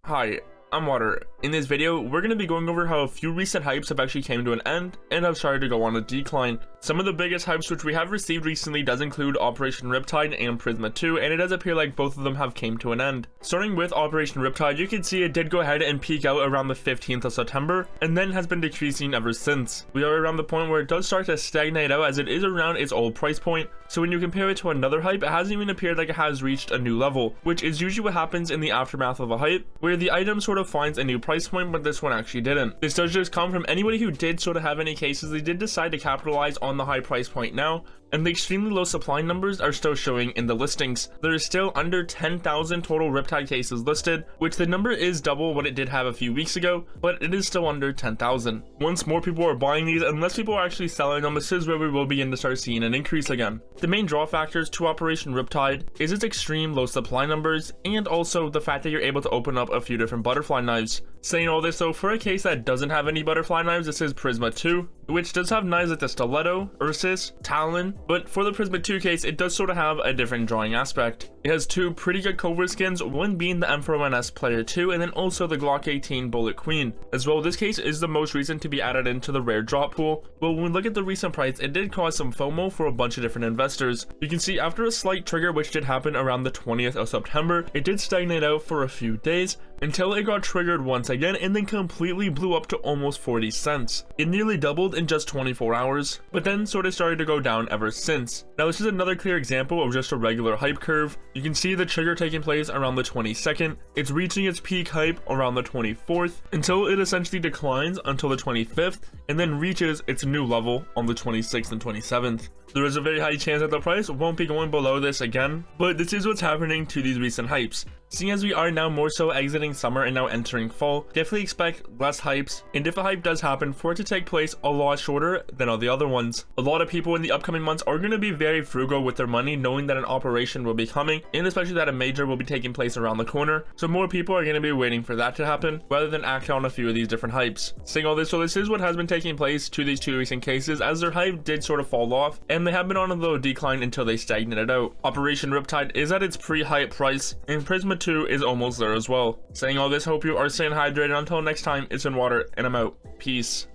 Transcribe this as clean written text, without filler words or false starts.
Hi, I'm Water. In this video, we're going to be going over how a few recent hypes have actually came to an end and have started to go on a decline. Some of the biggest hypes which we have received recently does include Operation Riptide and Prisma 2, and it does appear like both of them have came to an end. Starting with Operation Riptide, you can see it did go ahead and peak out around the 15th of September, and then has been decreasing ever since. We are around the point where it does start to stagnate out as it is around its old price point, so when you compare it to another hype, it hasn't even appeared like it has reached a new level, which is usually what happens in the aftermath of a hype, where the item sort of finds a new price point, but this one actually didn't. This does just come from anybody who did sort of have any cases. They did decide to capitalize on the high price point now, and the extremely low supply numbers are still showing in the listings. There is still under 10,000 total Riptide cases listed, which the number is double what it did have a few weeks ago, but it is still under 10,000. Once more people are buying these, unless people are actually selling them, this is where we will begin to start seeing an increase again. The main draw factors to Operation Riptide is its extreme low supply numbers, and also the fact that you're able to open up a few different butterfly knives. Saying all this though, for a case that doesn't have any butterfly knives, this is Prisma 2, which does have knives like the Stiletto, Ursus, Talon, but for the Prisma 2 case, it does sort of have a different drawing aspect. It has two pretty good covert skins, one being the M4 Player 2, and then also the Glock 18 Bullet Queen. As well, this case is the most recent to be added into the rare drop pool, but when we look at the recent price, it did cause some FOMO for a bunch of different investors. You can see after a slight trigger, which did happen around the 20th of September, it did stagnate out for a few days, until it got triggered once again and then completely blew up to almost 40 cents. It nearly doubled in just 24 hours, but then sort of started to go down ever since. Now this is another clear example of just a regular hype curve. You can see the trigger taking place around the 22nd, it's reaching its peak hype around the 24th, until it essentially declines until the 25th, and then reaches its new level on the 26th and 27th. There is a very high chance that the price won't be going below this again, but this is what's happening to these recent hypes. Seeing as we are now more so exiting summer and now entering fall, definitely expect less hypes, and if a hype does happen, for it to take place a lot shorter than all the other ones. A lot of people in the upcoming months are going to be very frugal with their money, knowing that an operation will be coming, and especially that a major will be taking place around the corner, so more people are going to be waiting for that to happen, rather than act on a few of these different hypes. Saying all this, so this is what has been taking place to these two recent cases, as their hype did sort of fall off, and they have been on a low decline until they stagnated out. Operation Riptide is at its pre-hype price, and Prisma 2 is almost there as well. Saying all this, hope you are staying hydrated. Until next time, it's been Water, and I'm out. Peace.